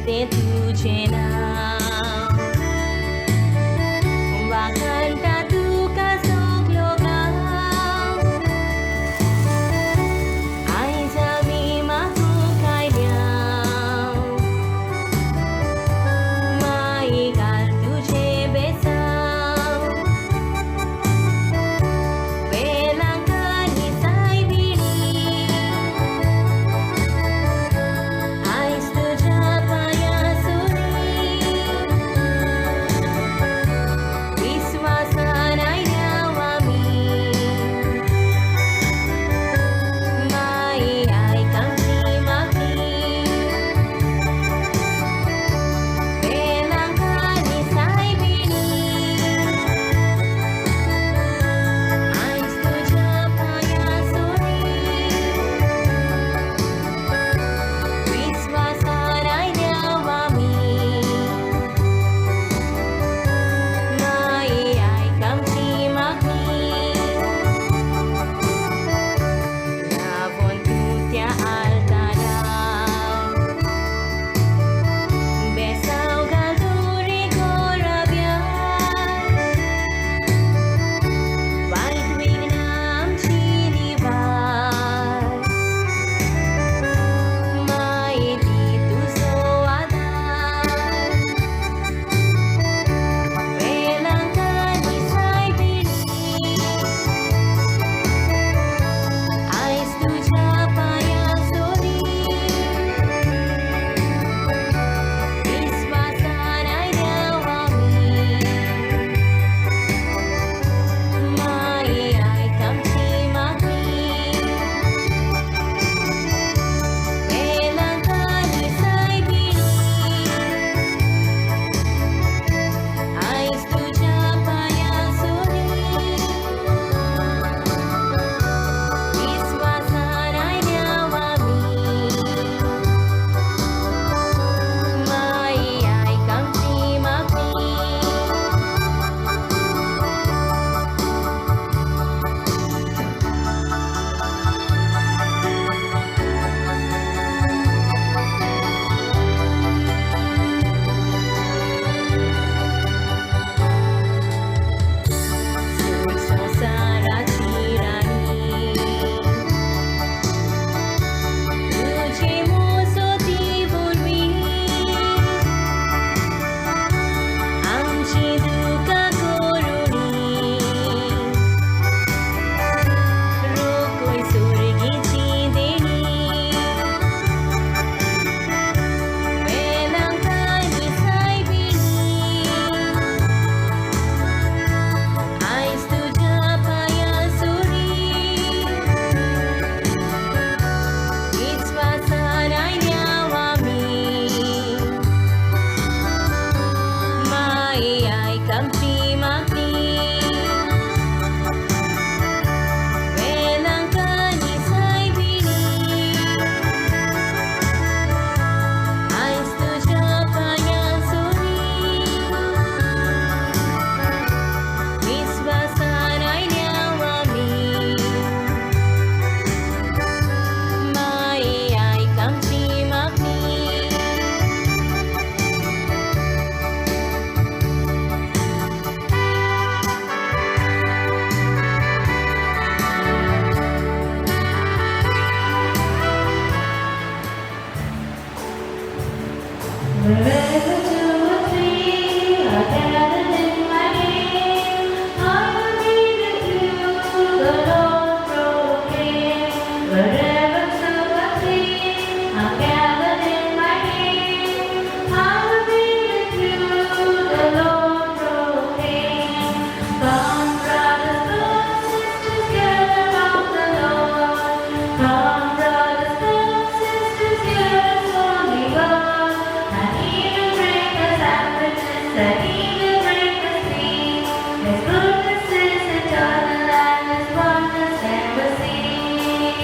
घेते तुझे नाव. वाखाणता तुका सगळो गांव. आयज आमी मागूंक आयल्याव. माये घाल तुझे बेसांव. वेलांक आनी सायबिणी. आयज तुज्या पांयासुरी. विस्वासान आयल्याव आमी. माये आयक आमची मागणी. वेलांक आनी सायबिणी. आयज तुज्या पांयासुरी. विस्वासान आयल्याव आमी. माये आयक आमची मागणी. रावोन तूं त्या आल्तारार. बेसांव घाल तुरे घोराब्यार. वायट विघ्नां आमची निवार. माये दी तुजो आदार. वेलांक आनी सायबिणी. आयज तुज्या पांयासुरी. विस्वासान आयल्याव आमी. माये आयक आमची मागणी. वेलांक आनी सायबिणी. आयज तुज्या पांयासुरी. विस्वासान आयल्याव आमी. माये आयक आमची मागणी. सूर संवसाराची राणी. तुजे मोसोती वरवीं. आमची दुकां करुणी. रोखय सुरगेची देणी. वेलांक आनी सायबिणी. आयज तुज्या पांयासुरी. विस्वासान आयल्याव आमी. माये आयक आमची मागणी. वेलांक आनी सायबिणी. आयज तुज्या पांयासुरी. विस्वासान आयल्याव आमी. माये आयक आमची मागणी. Wherever two or three are gathered in my name, I will be with you, the Lord proclaim. Wherever two or three are gathered in my name, I will be with you, the Lord proclaim. Come, brothers, come, sisters, gather round the Lord. Come, brothers, come, sisters, gather for the God. And He will bring us happiness, and He will bring us peace. His goodness is eternal, and His wonders never cease.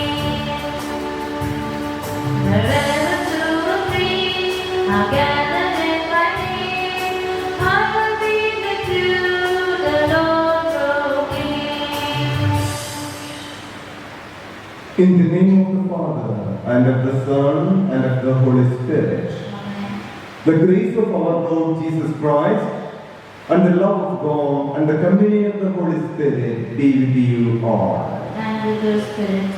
Wherever two or three are gathered in my name, I will be with you, the Lord proclaim. In the name of the Father, and of the Son, and of the Holy Spirit. The grace of our Lord Jesus Christ and the love of God and the communion of the Holy Spirit be with you all. And with your spirit.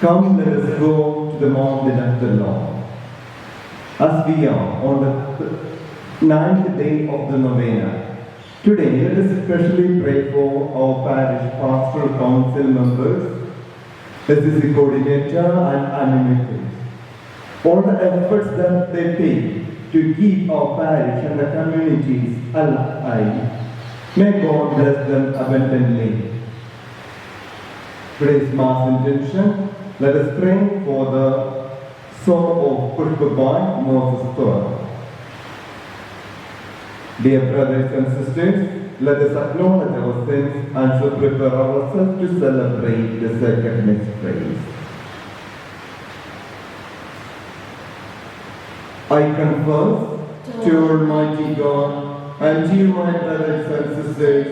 Come, let us go to the mountain of the Lord. As we are on the ninth day of the novena, today let us especially pray for our parish pastoral council members, SCC coordinator and animators. All the efforts that they take to keep our parish and the communities alive. May God bless them abundantly. Today's Mass intention, let us pray for the soul of Pushpabai Moses Thor. Dear brothers and sisters, let us acknowledge our sins and so prepare ourselves to celebrate the sacred mysteries. I confess to Almighty God and to you, my brothers and sisters,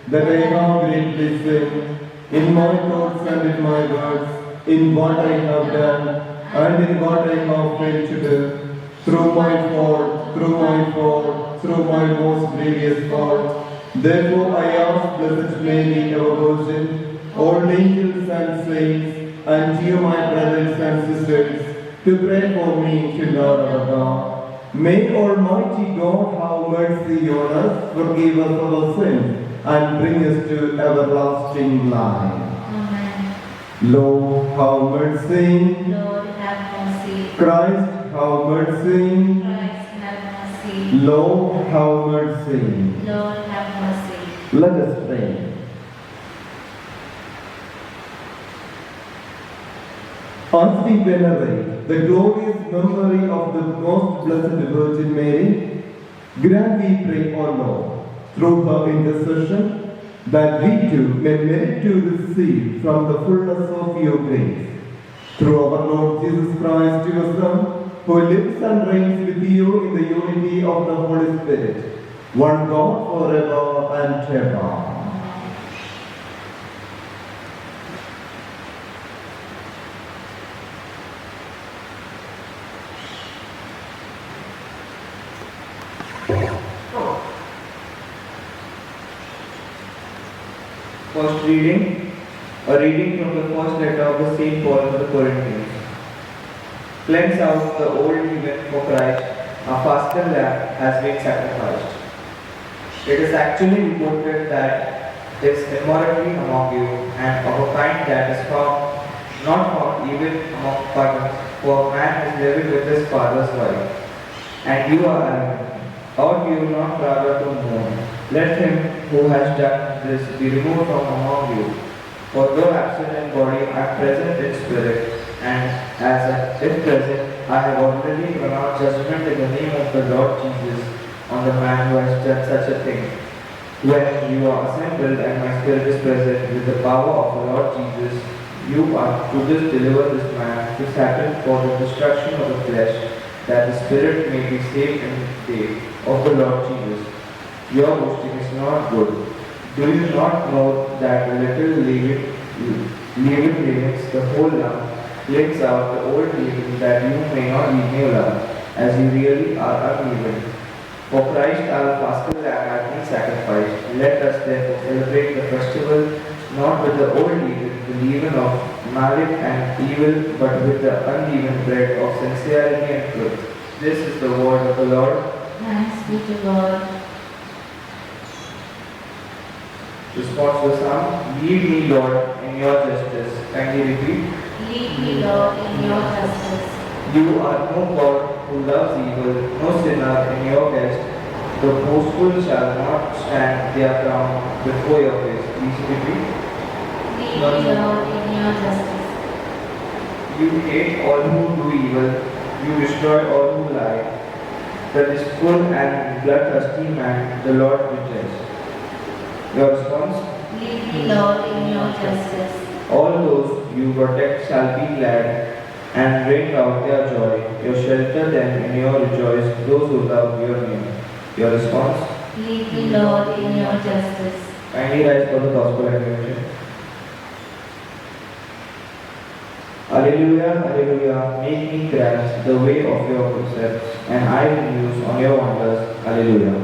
that I have greatly sinned in my thoughts and in my words, in what I have done and in what I have failed to do, through my fault, through my most grievous fault. Therefore I ask Blessed Mary, our Virgin, all angels and saints, and you, my brothers and sisters, to pray for me to Lord our God. May Almighty God have mercy on us, forgive us our sins, and bring us to everlasting life. Amen. Lord, have mercy. Lord, have mercy. Christ, have mercy. Christ, have mercy. Lord, have mercy. Lord, have mercy. Let us pray. As we venerate the glorious memory of the most blessed Virgin Mary, grant we pray, O Lord, through her intercession, that we too may merit to receive from the fullness of your grace. Through our Lord Jesus Christ, your Son, who lives and reigns with you in the unity of the Holy Spirit, one God forever and ever. First reading, a reading from the first letter of the Saint Paul to the Corinthians. Cleanse out the old leaven for Christ, our Paschal lamb has been sacrificed. It is actually reported that there is immorality among you, and of a kind that is not found even among pagans, for a man is living with his father's wife. And you are Aaron. Ought you not rather to mourn? Let him who has done this be removed from among you. For though absent in body, I am present in spirit, and as if present, I have already pronounced judgment in the name of the Lord Jesus on the man who has done such a thing. When you are assembled and my spirit is present with the power of the Lord Jesus, you are to deliver this man to Satan for the destruction of the flesh, that the spirit may be saved in the day of the Lord Jesus. Your boasting is not good. Do you not know that a little leaven leavens the whole lump, cleans out the old leaven, that you may not be new lump, as you really are unleavened? For Christ our Paschal lamb has been sacrificed. Let us therefore celebrate the festival not with the old leaven, the leaven of malice and evil, but with the unleavened bread of sincerity and truth. This is the word of the Lord. Thanks be to God. Response to the psalm: Lead me, Lord, in your justice. Kindly repeat. Lead me, Lord, in your justice. You are no God who loves evil, no sinner in your guest. The boastful shall not stand their ground before your face. Please repeat. Lead me, Lord, in your justice. You hate all who do evil, you destroy all who lie. The wasteful and bloodthirsty man, the Lord rejects. Your response? Lead me, Lord, in your justice. All those you protect shall be glad and bring out their joy. You shelter them in your rejoice, those who love your name. Your response? Lead me, Lord, in your justice. Kindly rise for the gospel acclamation. Alleluia, Alleluia, make me grasp the way of your precepts, and I will muse on your wonders. Alleluia.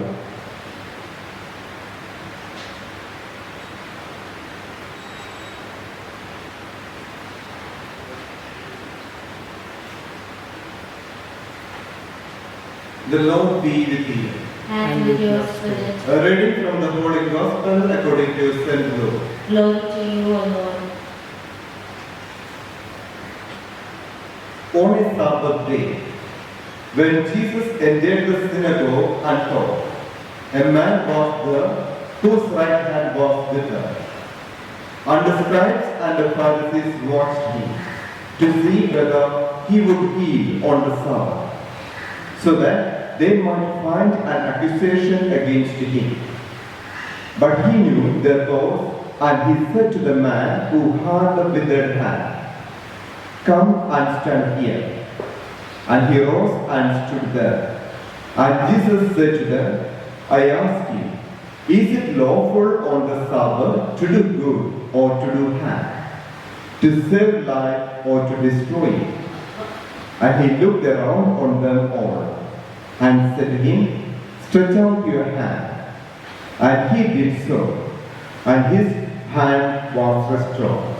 The Lord be with you. And with your spirit. A reading from the Holy Gospel according to St. Luke. Glory to you, O Lord. On a Sabbath day, when Jesus entered the synagogue and taught, a man was there whose right hand was withered. And the scribes and the Pharisees watched him to see whether he would heal on the Sabbath, so that they might find an accusation against him. But he knew their thoughts, and he said to the man who had the withered hand, "Come and stand here." And he rose and stood there. And Jesus said to them, "I ask you, is it lawful on the Sabbath to do good or to do harm, to save life or to destroy it?" And he looked around on them all and said to him, "Stretch out your hand." And he did so, and his hand was restored.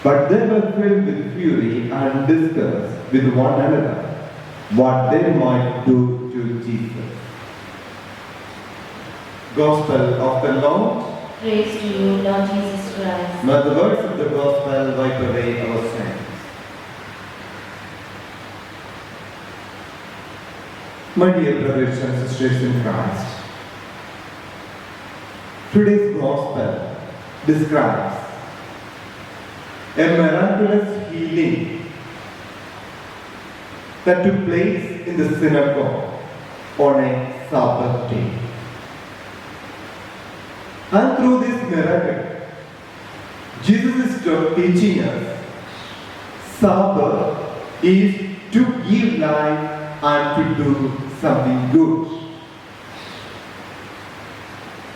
But they were filled with fury and discussed with one another what they might do to Jesus. Gospel of the Lord. Praise to you, Lord Jesus Christ. May the words of the Gospel wipe away our sins. My dear brothers and sisters in Christ, today's Gospel describes a miraculous healing that took place in the synagogue on a Sabbath day. And through this miracle, Jesus is teaching us Sabbath is to give life and to do something good.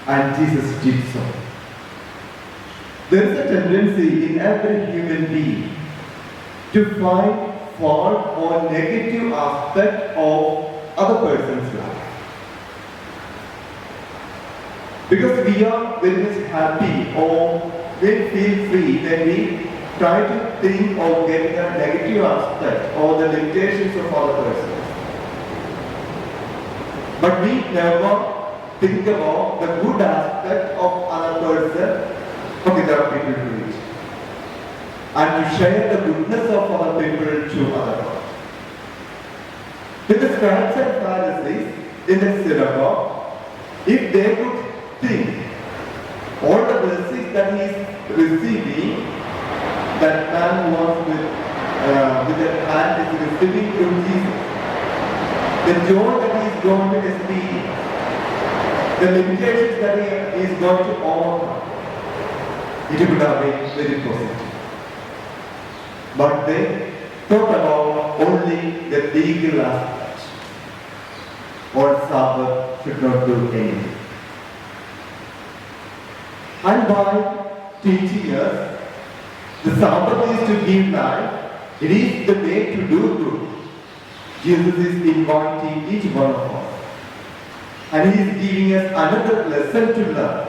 And Jesus did so. There is a tendency in every human being to find fault or negative aspect of other person's life. Because we are very much happy or we feel free when we try to think or get the negative aspect or the limitations of other persons. But we never think about the good aspect of other person. Okay, there are people to reach. And to share the goodness of other people to other people. With the scribes and Pharisees in the synagogue, if they could think all the blessings that he is receiving, that man was with that hand is receiving through Jesus, the joy that he is going to experience, the limitations that he is going to overcome, it would have been very positive. But they thought about only the legal aspect. On Sabbath should not do anything. And by teaching us, the Sabbath is to give life, it is the way to do good. Jesus is inviting each one of us. And he is giving us another lesson to learn.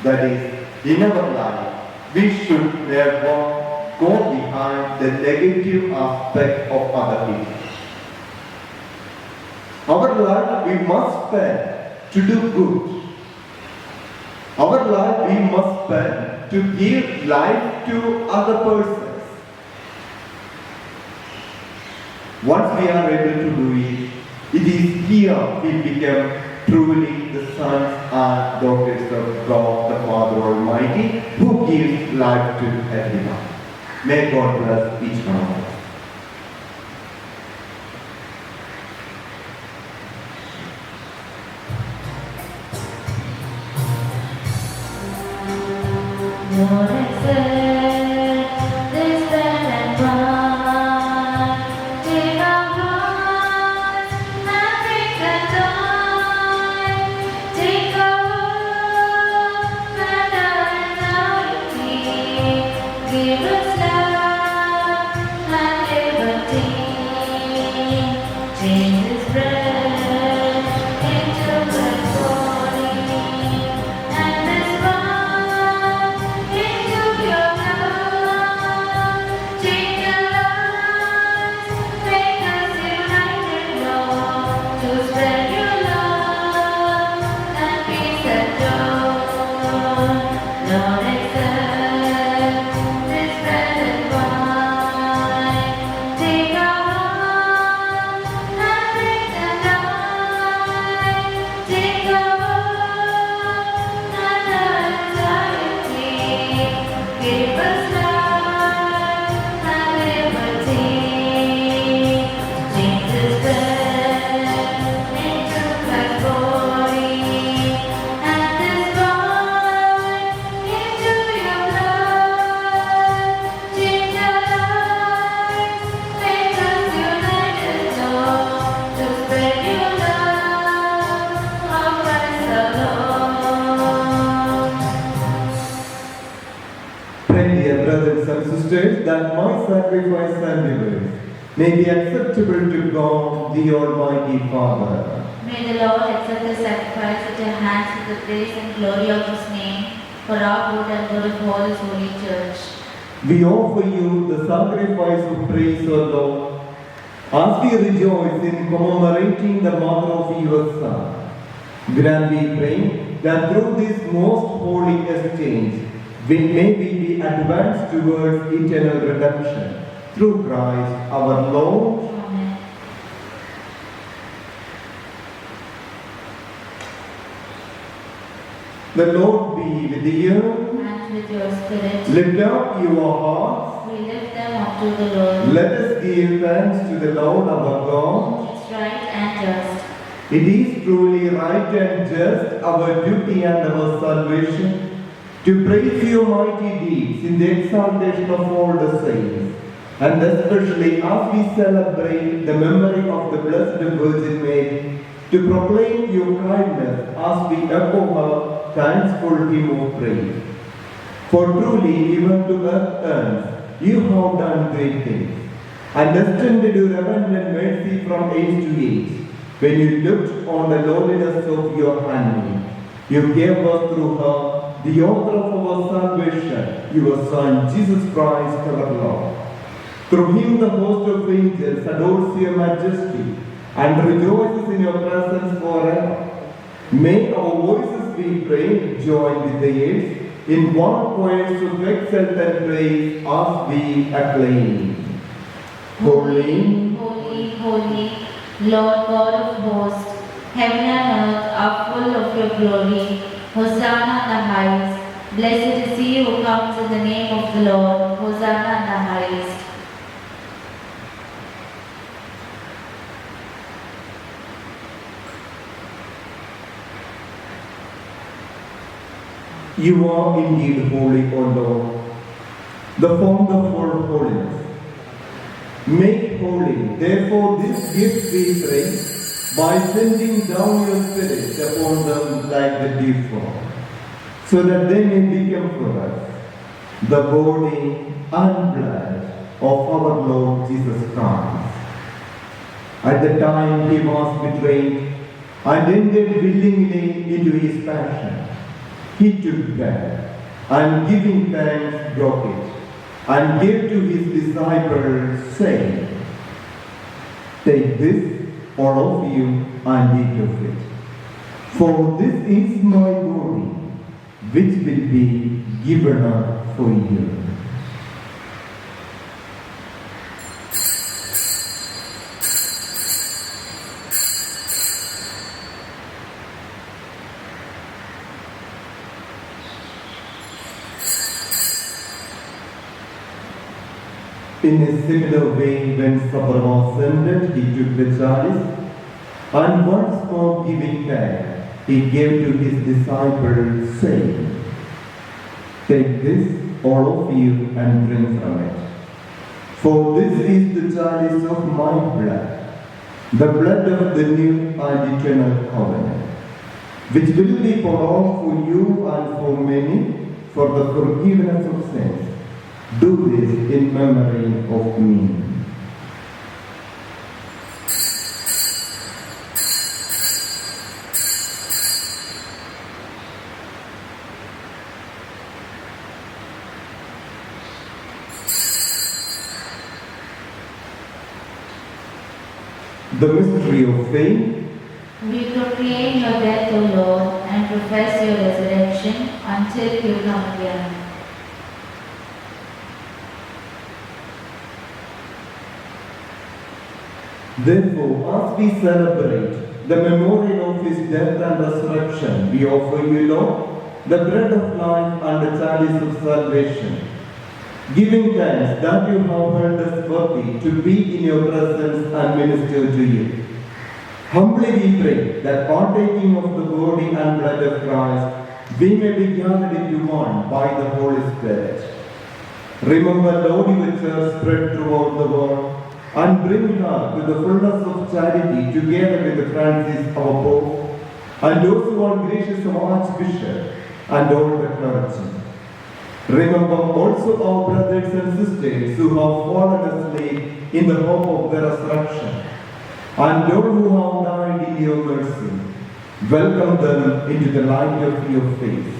That is, in our life, we should never go behind the negative aspect of other people. Our life we must spend to do good. Our life we must spend to give life to other persons. Once we are able to do it, it is here we become truly the sons and daughters of God, the Father Almighty, who gives life to everyone. May God bless each one of us. Lord, accept this pen and run. Take our hearts and break the die. Take our hope and our anxiety. Give us love sacrifice and yours may be acceptable to God, the Almighty Father. May the Lord accept the sacrifice at your hands with the praise and glory of His name, for our good and good of all His holy church. We offer you the sacrifice of praise, O Lord, as we rejoice in commemorating the mother of your Son. Grant, we pray, that through this most holy exchange, we may be advanced towards eternal redemption. Through Christ our Lord. Amen. The Lord be with you. And with your spirit, Lift up your hearts. we lift them up to the Lord. Let us give thanks to the Lord our God. It's right and just. It is truly right and just, our duty and our salvation, to praise your mighty deeds in the exaltation of all the saints, and especially as we celebrate the memory of the Blessed Virgin Mary, to proclaim your kindness as we echo her thankful hymn of praise. For truly, even to earth, you have done great things, and extended your abundant mercy from age to age. When you looked on the lowliness of your handmaid, you gave us through her the author of our salvation, your Son, Jesus Christ, our Lord. Through him the host of angels adores your majesty and rejoices in your presence forever. May our voices, we pray, join with the airs in one chorus of exultant praise as we acclaim. Holy, Holy, holy, Lord God of hosts, heaven and earth are full of your glory. Hosanna in the highest. Blessed is he who comes in the name of the Lord. Hosanna in the highest. you are indeed holy, O Lord, the fount of all holiness. Make holy, therefore, this gift we pray, by sending down your Spirit upon them like the dew, so that they may become for us the body and blood of our Lord Jesus Christ. At the time he was betrayed and entered willingly into his passion, he took bread and giving thanks broke it and gave to his disciples, saying, "Take this, all of you, and eat of it. For this is my body, which will be given up for you." In a similar way, when supper was ended, he took the chalice, and once more giving thanks, he gave to his disciples, saying, "Take this, all of you, and drink from it. For this is the chalice of my blood, the blood of the new and eternal covenant, which will be poured out for you and for many for the forgiveness of sins. Do this in memory of me." The mystery of faith. We proclaim your death, O Lord, and profess your resurrection until you come again. Therefore, as we celebrate the memorial of his death and resurrection, we offer you, Lord, the bread of life and the chalice of salvation, giving thanks that you have held us worthy to be in your presence and minister to you. Humbly we pray that partaking of the body and blood of Christ, we may be gathered into one by the Holy Spirit. Remember, Lord, your church spread throughout the world, and bring her to the fullness of charity together with Francis our Pope, and also our gracious Archbishop, and all the clergy. Remember also our brothers and sisters who have fallen asleep in the hope of the resurrection, and all who have died in your mercy. Welcome them into the light of your face.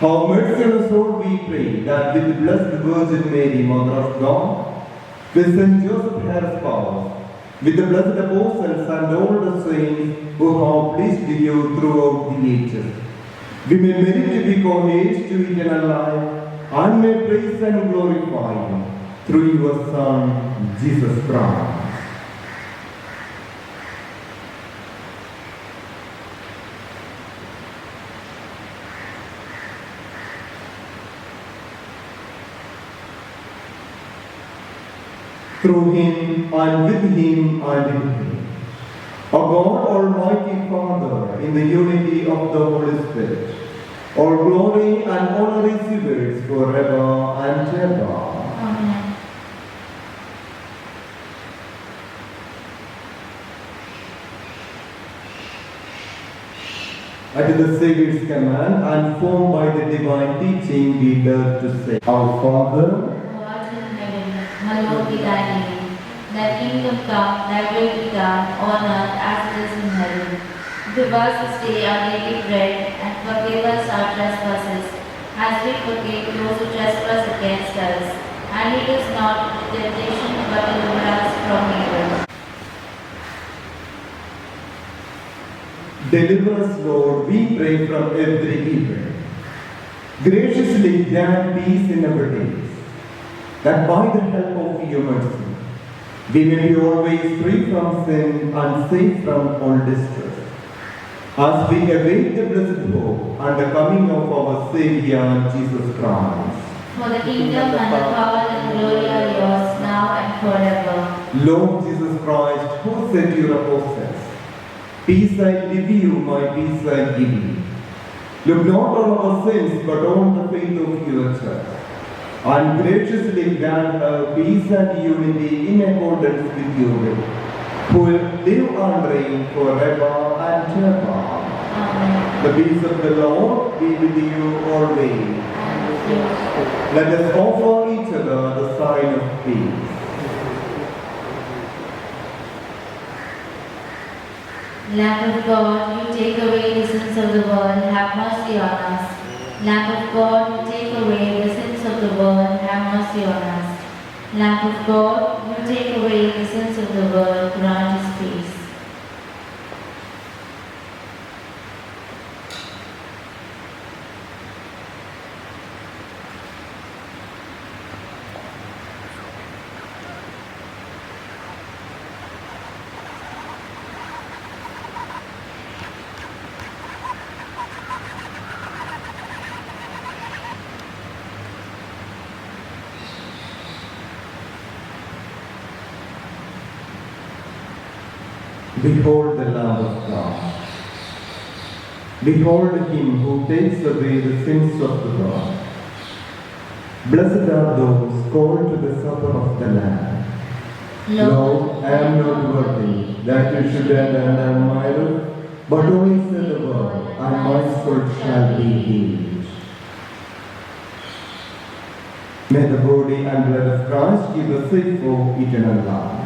Have mercy on us all, we pray, that with the Blessed Virgin Mary, Mother of God, with Saint Joseph, her spouse, with the blessed apostles and all the saints who have pleased you throughout the ages, we may merit to be co-heirs to eternal life, and may praise and glorify you through your Son, Jesus Christ. Through him and with him and in him. O God, Almighty Father, in the unity of the Holy Spirit, all glory and honor is yours forever and ever. Amen. At the Saviour's command and formed by the divine teaching, we dare to say, Our Father, Who art in heaven, hallowed be thy name. Thy kingdom come, thy will be done on earth as it is in heaven. Give us this day our daily bread, and forgive us our trespasses, as we forgive those who trespass against us. And lead us not into temptation, but deliver us from evil. deliver us, Lord, we pray, from every evil. Graciously grant peace in our days, that by the help of your mercy, we may be always free from sin and safe from all distress. As we await the blessed hope and the coming of our Saviour, Jesus Christ. For the kingdom and the power and the glory are yours, now and forever. Lord Jesus Christ, who said to your apostles, Peace I give you, my peace I give you. Look not on our sins, but on the faith of your church, and graciously grant her peace and unity in accordance with your will, who will live and reign forever and ever. Amen. The peace of the Lord be with you always. And with you. Let us offer each other the sign of peace. Lamb of God, you take away the sins of the world, have mercy on us. Lamb of God, you take away the sins of the world, have mercy on us. Lamb of God, you take away the sins of the world, grant us peace. Behold the Lamb of God. Behold him who takes away the sins of the world. Blessed are those called to the supper of the Lamb. Lord, I am not worthy that you should enter under my roof, but only say the word, and my soul shall be healed. May the body and blood of Christ give us safe for eternal life.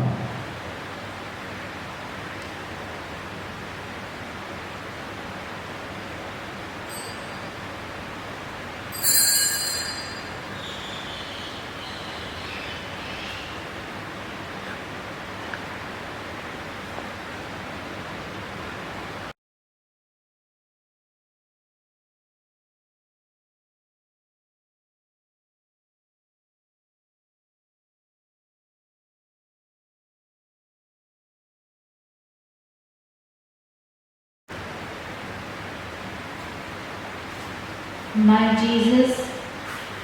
My Jesus,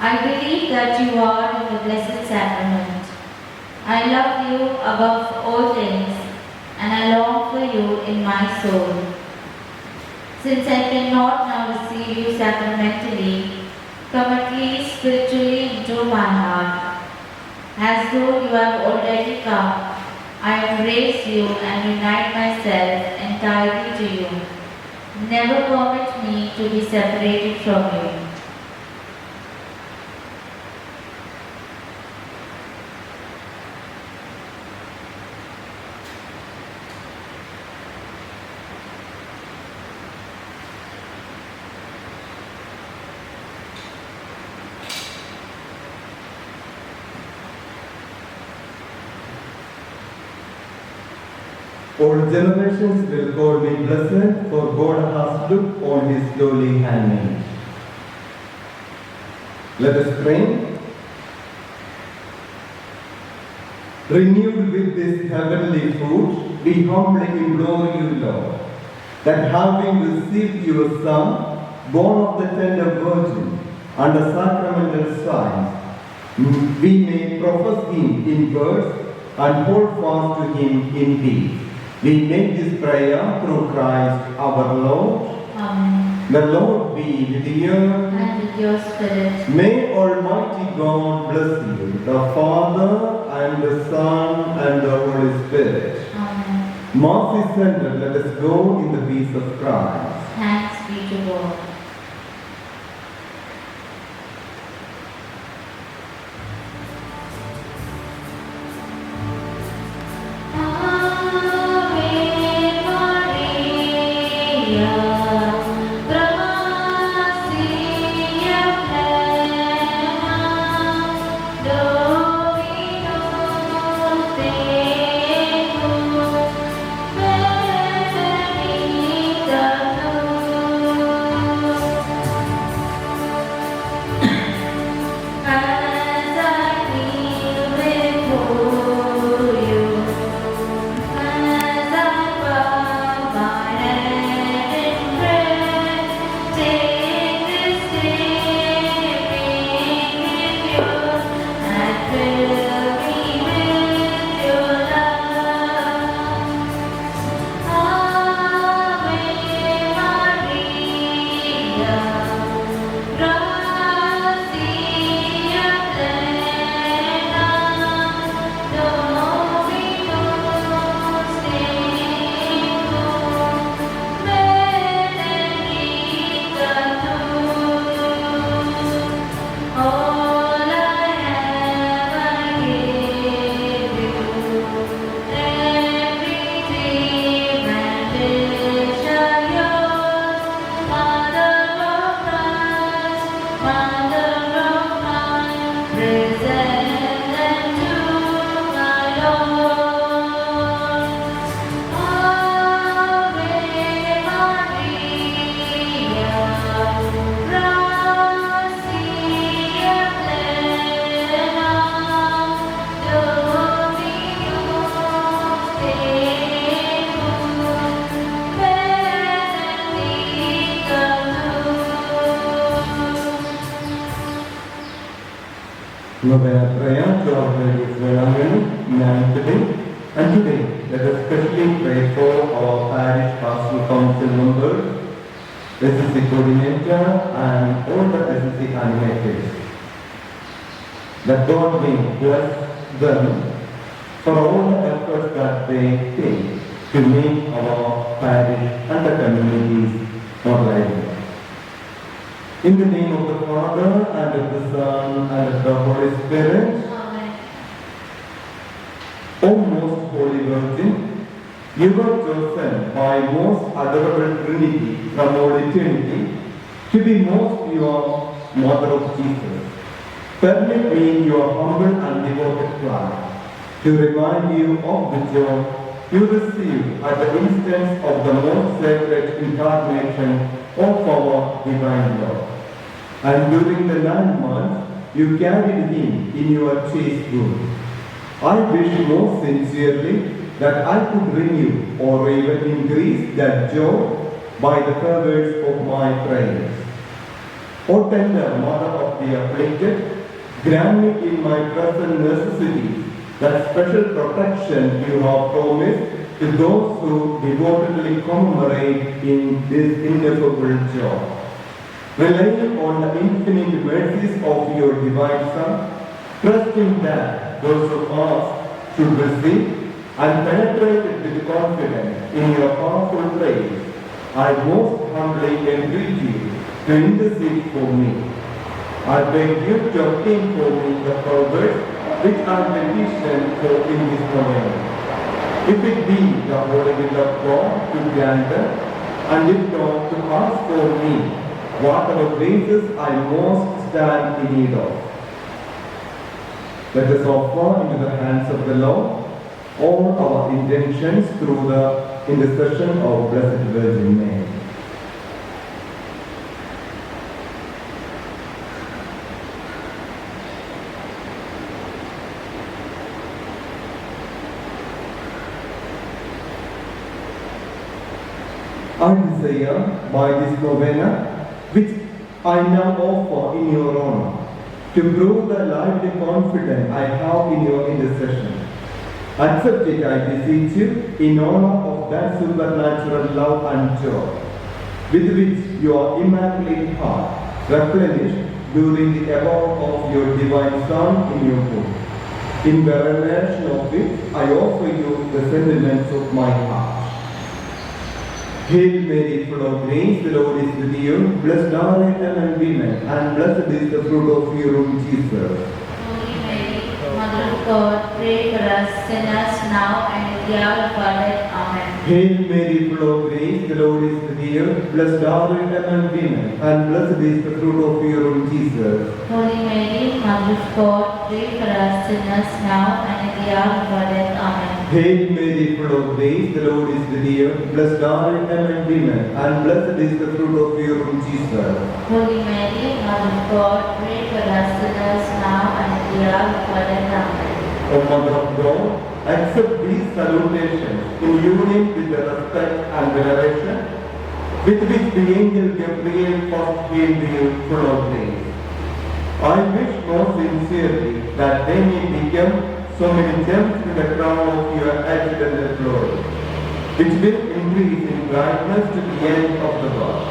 I believe that you are in the Blessed Sacrament. I love you above all things, and I long for you in my soul. Since I cannot now receive you sacramentally, come at least spiritually into my heart. As though you have already come, I embrace you and unite myself entirely to you. Never permit me to be separated from you. All generations will call me blessed, for God has looked on his lowly handmaid. Let us pray. Renewed with this heavenly food, we humbly implore you, Lord, that having received your Son, born of the tender Virgin, under sacramental signs, we may profess him in words and hold fast to him in deed. We make this prayer through Christ our Lord. Amen. The Lord be with you. And with your spirit. May Almighty God bless you, the Father and the Son and the Holy Spirit. Amen. Mass is ended. Let us go in the peace of Christ. Thanks be to God. Ave Maria, gratia plena, Dominus tecum, benedicta tu as I kneel before you, as I bow my head in prayer, take this living gift and fill me with your love. Ave Maria, gratia plena, Dominus tecum, benedicta tu. All I have I give you, everything and is yours. Mother of Christ, Mother of mine, present them to my Lord. Ave Maria, gratia plena, Dominus tecum, benedicta tu. Novena prayer to our Lady Swaramini, today. And today, let us especially pray for our parish pastoral council members, SSC coordinator, and all the SSC animators. That God may bless them for all the efforts that they take to make our parish and the communities more lively. In the name of the Father, and of the Son, and of the Holy Spirit. Amen. O most holy Virgin, you were chosen by most adorable Trinity from all eternity to be most pure Mother of Jesus. Permit me, your humble and devoted flock, to remind you of the joy you received at the instance of the most sacred incarnation of our divine Lord. And during the 9 months, you carried him in your chaste womb. I wish most sincerely that I could renew or even increase that joy by the fervors of my prayers. O tender Mother of the afflicted, grant me in my present necessity that special protection you have promised to those who devotedly commemorate in this ineffable joy. Relying on the infinite mercies of your divine Son, trusting that those who ask should receive, and penetrated with confidence in your powerful praise, I most humbly entreat you to intercede for me. I beg you to obtain for me the favors which I petition for in this moment. If it be the holy will of God to grant us, and if not, to ask for me whatever graces I most stand in need of. Let us offer into the hands of the Lord all our intentions through the intercession of Blessed Virgin Mary. I desire by this novena, which I now offer in your honor, to prove the lively confidence I have in your intercession. Accept it, I beseech you, in honor of that supernatural love and joy, with which your immaculate heart replenished during the abode of your divine Son in your womb. In veneration of which I offer you the sentiments of my heart. Hail Mary, full of grace, the Lord is with you. Blessed are you among women, and blessed is the fruit of your womb, Jesus. Holy Mary, Mother of God, pray for us sinners now and at the hour of our death. Amen. Hail Mary, full of grace, the Lord is with you. Blessed are you among women, and blessed is the fruit of your womb, Jesus. Holy Mary, Mother of God, pray for us sinners now and at the hour of our death. Amen. Hail Mary, full of grace, the Lord is with you. Blessed are you among women, and blessed is the fruit of your womb, Jesus. Holy Mary, Mother of God, pray for us sinners now and at the hour of our death. Amen. O Mother of God, accept these salutations in union with the respect and veneration with which the angel Gabriel first hailed you, full of grace. I wish most sincerely that they may become so many gems in the crown of your accidental glory, which will increase in brightness to the end of the world.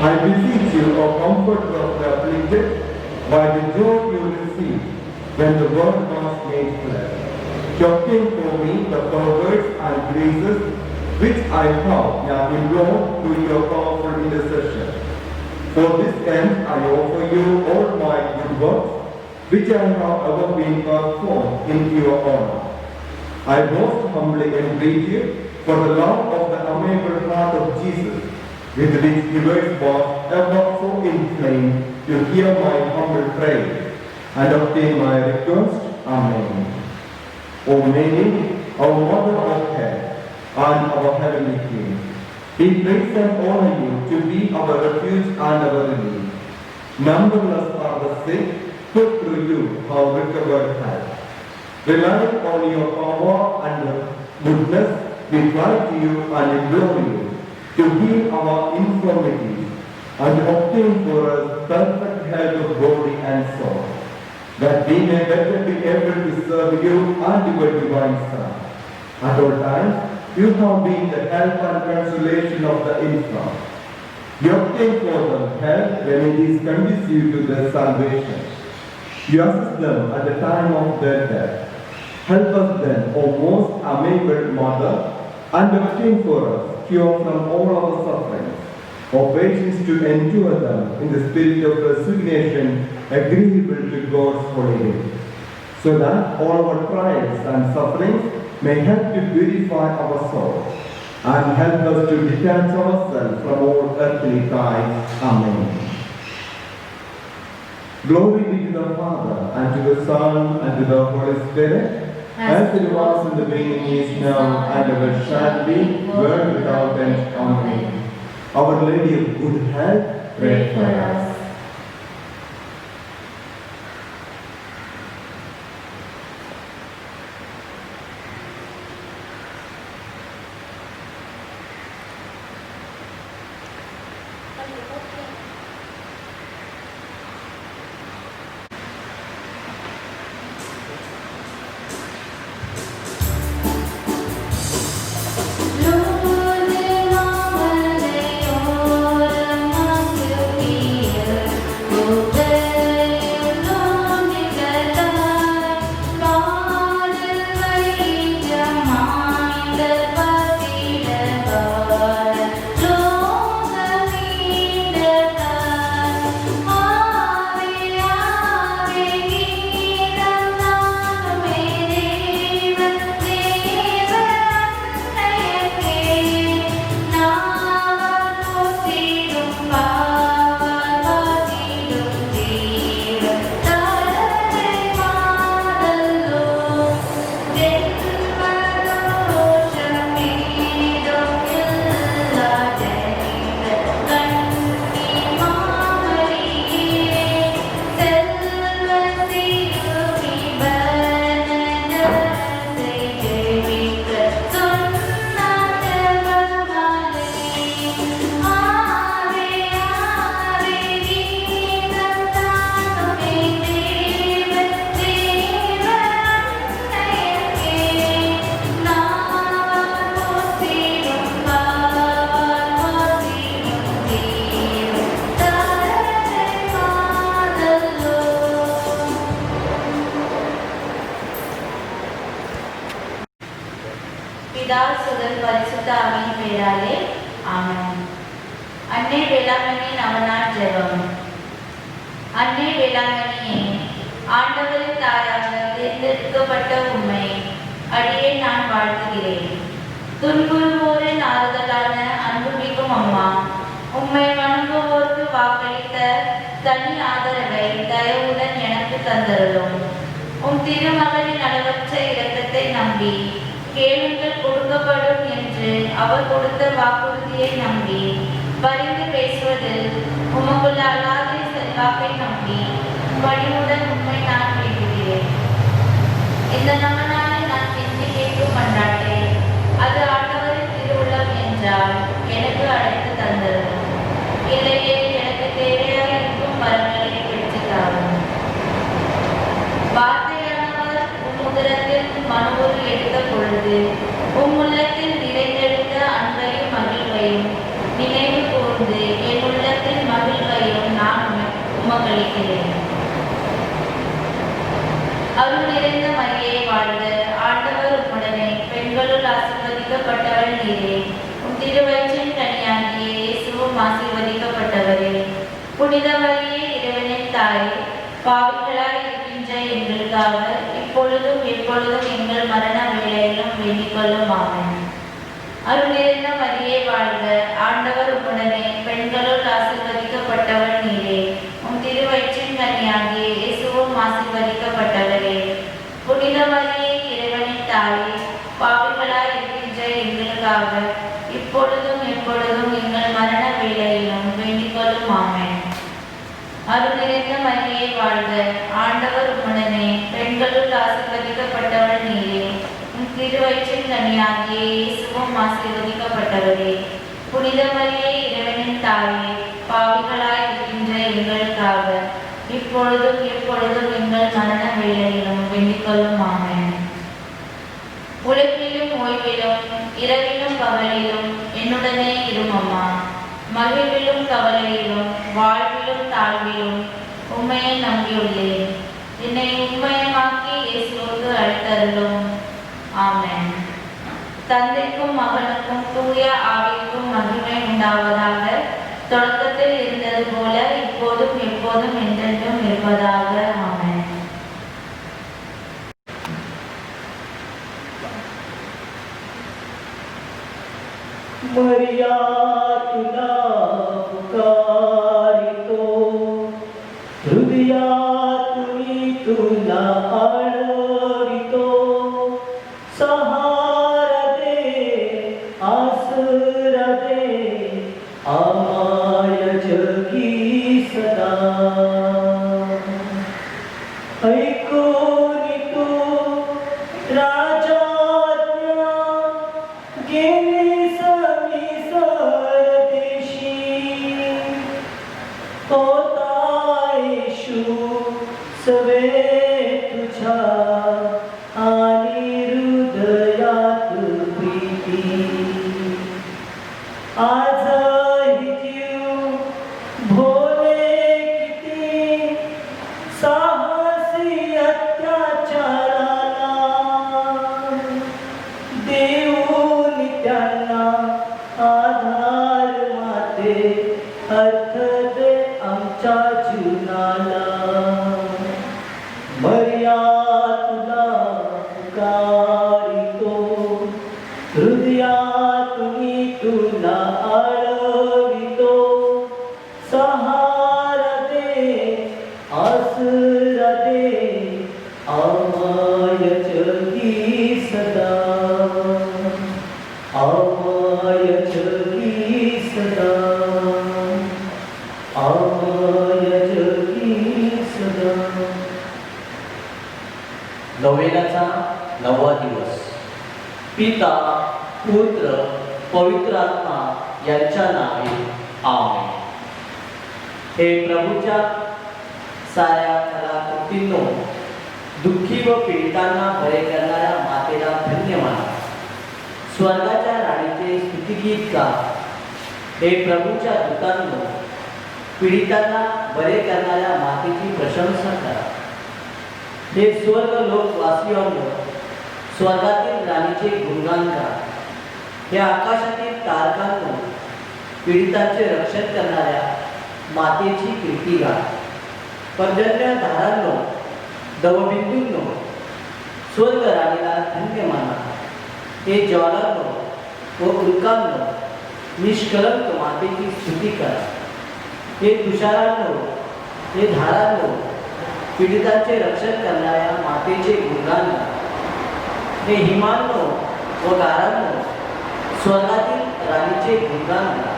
I beseech you, O comforter of the afflicted, by the joy you receive when the word was made flesh, to obtain for me the powers and graces which I have now implored through your powerful intercession. For this end I offer you all my good works, which I have ever been performed in your honor. I most humbly entreat you for the love of the amiable heart of Jesus, with which yours was ever so inflamed, to hear my humble prayer and obtain my request. Amen. O Mary, our Mother of Heaven and our Heavenly King, we praise and honor you to be our refuge and our relief. Numberless are the sick who through you have recovered health. Relying on your power and goodness, we cry to you and implore you to heal our infirmities and obtain for us perfect health of body and soul, that we may better be able to serve you and your divine Son. At all times, you have been the help and consolation of the infirm. You obtain for them help when it is conducive to their salvation. You assist them at the time of their death. Help us then, O most amiable Mother, and obtain for us cure from all our sufferings, or patience to endure them in the spirit of resignation agreeable to God's holy will, so that all our trials and sufferings may help to purify our souls and help us to detach ourselves from all earthly ties. Amen. Glory be to the Father, and to the Son, and to the Holy Spirit, as it was in the beginning, is now, and ever shall be, world without end. Amen. Our Lady of Good Health, Pray for us. Sudan பரிசுத்த ஆவியின் பெயராலே ஆமென். அன்னை வேளாங்கண்ணி நவநாள் ஜெபம். அன்னை வேளாங்கண்ணியே, ஆண்டவரின் தாயாக தேர்ந்தெடுக்கப்பட்ட உம்மை அடியே நான் வாழ்த்துகிறேன். துன்புறுவோரின் ஆறுதலான அன்புமிகும் அம்மா, உம்மை வணங்குவோருக்கு வாக்களித்த தனி ஆதரவை தயவுடன் எனக்கு தந்தருளும். உம் திருமகளின் அளவற்ற இரக்கத்தை நம்பி கேளுங்கள் கொடுக்கப்படும் என்று அவர் கொடுத்த வாக்குறுதியை நம்பி பரிந்து பேசுவதில் உமக்குள்ள அல்லாத செல்வாக்கை நம்பி பணிவுடன் உண்மை நான் வேண்டுகிறேன். இந்த நவநாளை நான் கெஞ்சி கேட்கும் கொண்டாட்டேன். அது ஆண்டவரின் திருவுள்ளம் என்றால் எனக்கு அழைத்து தந்தரும். இல்லையே எனக்கு தேவையாக இருக்கும் வரங்களை பெற்றுத்தாரும். வார்த்தையானவர் உம் உதரத்தில் மனுவுரு எடுத்த பொழுது உம் உள்ளத்தில் நிறைந்தெடுத்த அன்பையும் மகிழ்வையும் நினைவு கூர்ந்து என் உள்ளத்தில் மகிழ்வையும் நான் உமக்களிக்கிறேன். அருள் நிறைந்த மரியே வாழ்க, ஆண்டவர் உம்முடனே, பெண்களுள் ஆசீர்வதிக்கப்பட்டவள் நீரே. உம் திருவயிற்றின் கனியாகிய இயேசுவும் ஆசீர்வதிக்கப்பட்டவரே. புனித மரியே, இறைவனின் தாயே, பாவிகளாய் இருக்கின்ற எங்களுக்காக இப்பொழுதும் எப்பொழுதும் எங்கள் மரண வேளையிலும் வேண்டிக் கொள்ளும். ஆமென். அருள் நிறைந்த மரியே வாழ்க, ஆண்டவர் உம்முடனே, பெண்களுள் ஆசீர்வதிக்கப்பட்டவள் நீரே. உம் திருவயிற்றின் கனியாகிய இயேசுவும் ஆசீர்வதிக்கப்பட்டவரே. புனித மரியே, இறைவனின் தாயே, பாவிகளாய் இருக்கின்ற எங்களுக்காக இப்பொழுதும் எப்பொழுதும் எங்கள் மரண வேளையிலும் வேண்டிக் கொள்ளும். ஆமென். அருள் நிறைந்த மரியே வாழ்க, ஆண்டவர் உம்முடனே, பெண்களுள் ஆசீர்வதிக்கப்பட்டவள் நீரே. உம் திருவயிற்றின் கனியாகிய இயேசுவும் ஆசீர்வதிக்கப்பட்டவரே. புனித மரியே, இறைவனின் தாயே, பாவிகளாய் இருக்கின்ற எங்களுக்காக இப்பொழுதும் எப்பொழுதும் எங்கள் மரண வேளையிலும் வேண்டிக் கொள்ளும். ஆமென். உழைப்பிலும் ஓய்விலும் இரவிலும் பகலிலும் என்னுடனே இரும் அம்மா. மகிழ்விலும் கவலையிலும் வாழ்விலும் தாழ்விலும் உம்மையை நம்பியுள்ளேன். என்னை உண்மையமாக்கி இயேசுவுக்கு அழைத்தருளும். ஆமென். தந்தைக்கும் மகனுக்கும் தூய ஆவிக்கும் மகிமை உண்டாவதாக. தொடக்கத்தில் இருந்தது போல இப்போதும் எப்போதும் என்றென்றும் இருப்பதாக. ஆமென். मरिया तुला पुकारितो, हृदयातुनी तुला आळवितो. सहारा दे, आसरा दे, आमाय जगी सदा. ऐकून तू राजाज्ञा गेली सवे तुझा आणि हृदयात प्रीती. आजही जीव भोले किती साहसी अत्याचाराला, देऊन त्यांना आधार माते, अर्थ दे आमच्या जीवनाला. मरिया तुला पुकारितो, हृदयातुनी तुला आळवितो. सहारा दे, आसरा दे, आमाय जगी सदा. आमाय जगी सदा. आमाय जगी सदा. नोवेनाचा 9वा दिवस. पिता, पुत्र, पवित्र आत्मा यांच्या नावे आमेन. हे प्रभूच्या साऱ्या कलाकृतींनो, दुःखी व पीडितांना बरे करणाऱ्या मातेला धन्यवाद. स्वर्गाच्या राणीचे स्तुतिगीत गा. हे प्रभूच्या दूतांनो, पीडितांना बरे करणाऱ्या मातेची प्रशंसा करा. हे स्वर्ग लोकवासियांनो, स्वर्गातील राणीचे गुणगान करा. या आकाशातील तारकांनो पीडितांचे रक्षण करणाऱ्या मातेची कीर्ती गा. पर्जन्य धारांनो दवबिंदूंनो स्वर्ग राणीला धन्य माना. हे ज्वालांनो व उल्कांनो निष्कलंक मातेची स्तुती करा. हे तुषारांनो हे धारांनो पीडितांचे रक्षण करणाऱ्या मातेचे गुणगान गा. हे हिमांनो व गारांनो स्वर्गातील राणीचे गुणगान करा.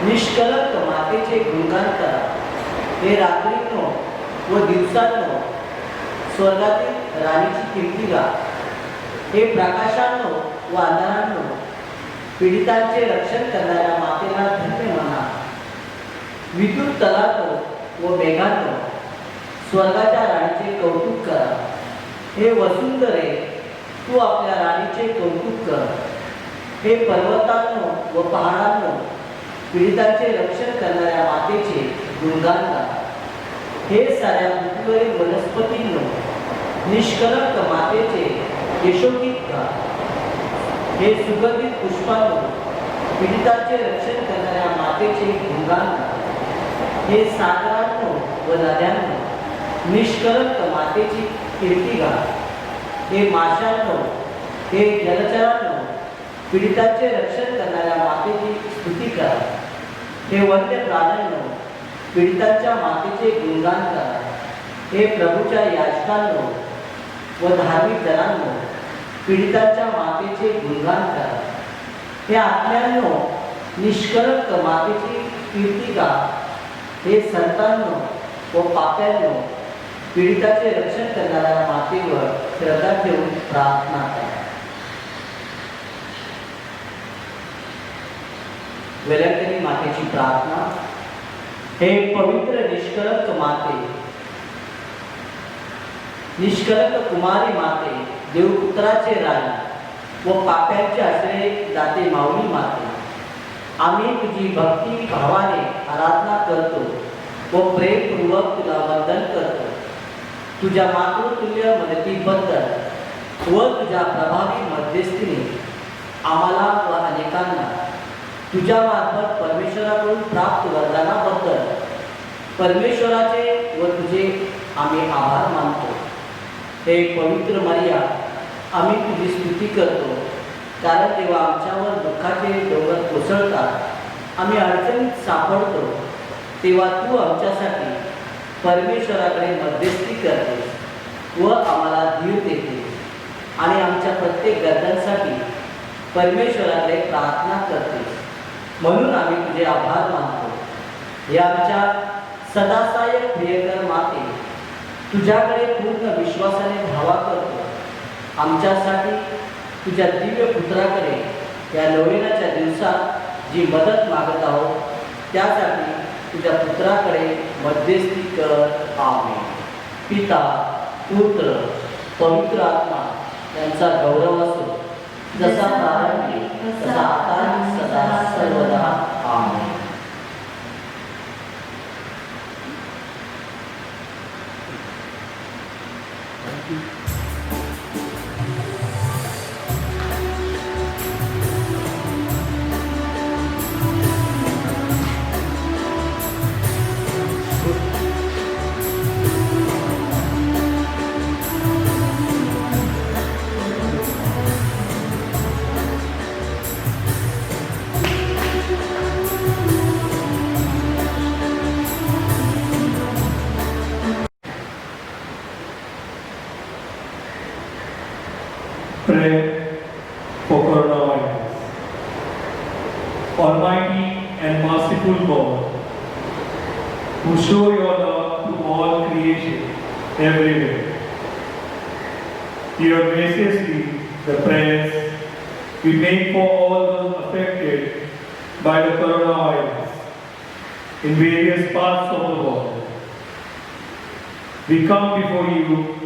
निष्कलंक मातेचे गुणगान करा. हे रात्रींनो व दिवसांनो स्वर्गातील राणीची कीर्ती गा. हे प्रकाशांनो व अंधारांनो पीडितांचे रक्षण करणाऱ्या मातेला धन्य माना. विद्युत तलांनो व मेघांनो स्वर्गाच्या राणीचे कौतुक करा. हे वसुंधरे तू आपल्या राणीचे कौतुक कर. हे पर्वतांनो व पहाडांनो पीडितांचे रक्षण करणाऱ्या मातेचे गुणगान गा. हे साऱ्या पृथ्वीवरील वनस्पतींनो निष्कलंक मातेचे यशोगीत गा. हे सुगंधित पुष्पांनो पीडितांचे रक्षण करणाऱ्या मातेचे गुणगान गा. हे सागरांनो व नद्यांनो निष्कलंक मातेची कीर्ती गा. हे माशांनो हे जलचरांनो पीडितांचे रक्षण करणाऱ्या मातेची स्तुती करा. हे वन्य प्राण्यांनो पीडितांच्या मातेचे गुणगान करा. हे प्रभूच्या याचकांनो व धार्मिक जनांनो पीडितांच्या मातेचे गुणगान करा. हे आत्म्यांनो निष्कलंक मातेची कीर्ती गा. हे संतांनो व पाप्यांनो पीडिताचे रक्षण करणाऱ्या मातेवर श्रद्धा ठेवून प्रार्थना करा. वेलंकनी मातेची प्रार्थना. हे पवित्र निष्कलंक माते, निष्कलंक कुमारी माते, देवपुत्राचे राणी व पाप्यांचे आश्रय दाते माऊली माते, आम्ही तुझी भक्ती भावाने आराधना करतो व प्रेमपूर्वक तुला वंदन करतो. तुझ्या मातृतुल्य मदतीबद्दल व तुझ्या प्रभावी मध्यस्थीने आम्हाला व अनेकांना तुझ्या मार्फत परमेश्वराकडून प्राप्त वरदानाबद्दल परमेश्वराचे व तुझे आम्ही आभार मानतो. हे पवित्र मरिया, आम्ही तुझी स्तुती करतो, कारण जेव्हा आमच्यावर दुःखाचे डोंगर कोसळतात, आम्ही अडचणीत सापडतो, तेव्हा तू आमच्यासाठी परमेश्वराकडे मध्यस्थी करतेस व आम्हाला धीर देतेस आणि आमच्या प्रत्येक गरजांसाठी परमेश्वराकडे प्रार्थना करतेस. म्हणून आम्ही तुझे आभार मानतो. हे आमच्या सदासायक प्रियकर माते, तुझ्याकडे पूर्ण विश्वासाने धावा करतो. आमच्यासाठी तुझ्या दिव्य पुत्राकडे या नोवेनाच्या दिवसात जी मदत मागत आहोत, त्यासाठी तुझ्या पुत्राकडे मध्यस्थी कर. आमेन. पिता, पुत्र, पवित्र आत्मा यांचा गौरव असो, जसा प्रारंभी तसा आता आणि सदा सर्वदा. आमेन. Pray for coronavirus. Almighty and merciful God, who show your love to all creation everywhere, hear graciously the prayers we make for all those affected by the coronavirus in various parts of the world. We come before you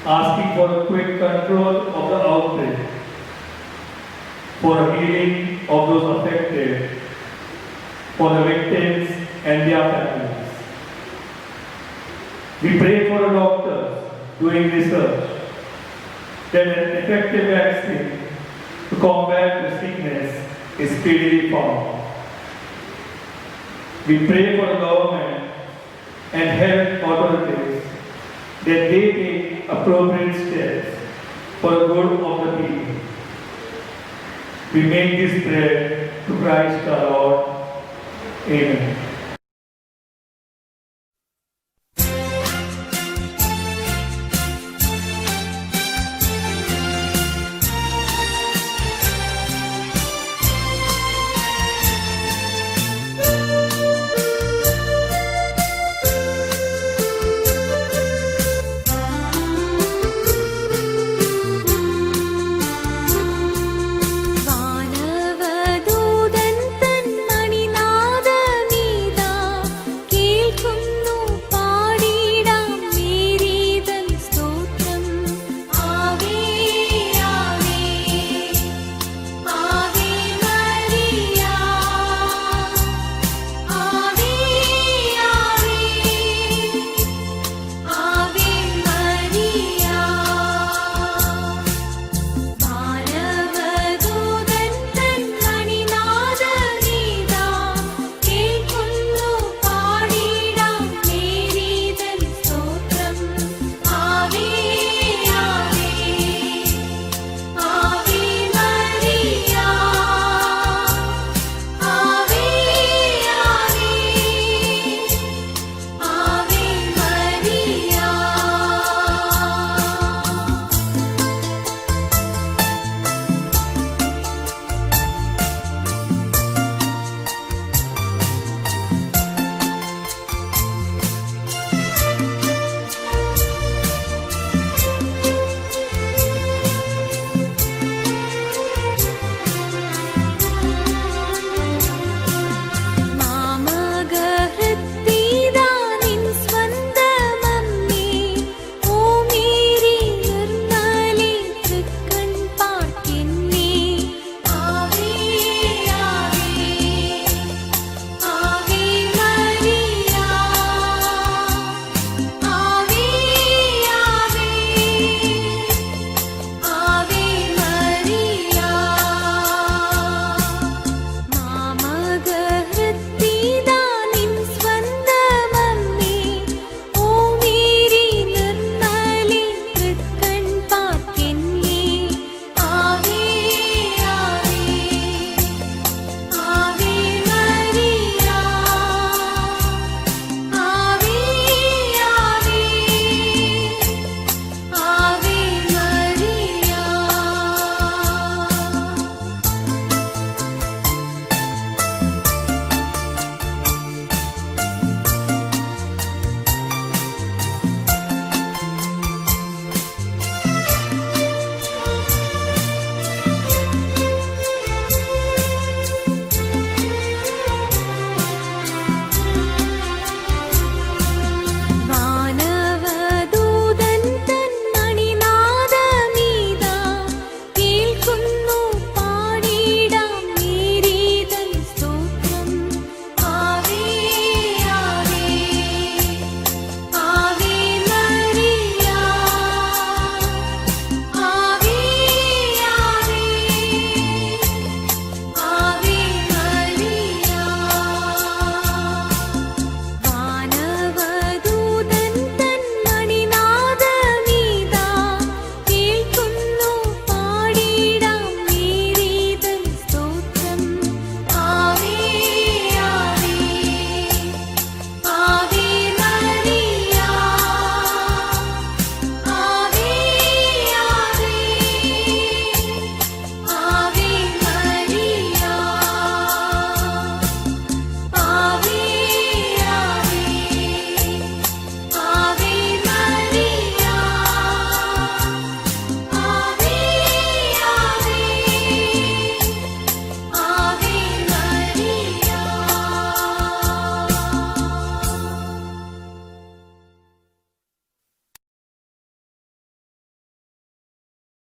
asking for a quick control of the outbreak, for a healing of those affected, for the victims and their families. We pray for the doctors doing research, that an effective vaccine to to combat the sickness is speedily found. We pray for the government and health authorities that they take appropriate steps for the good of the people. We make this prayer to Christ our Lord. Amen.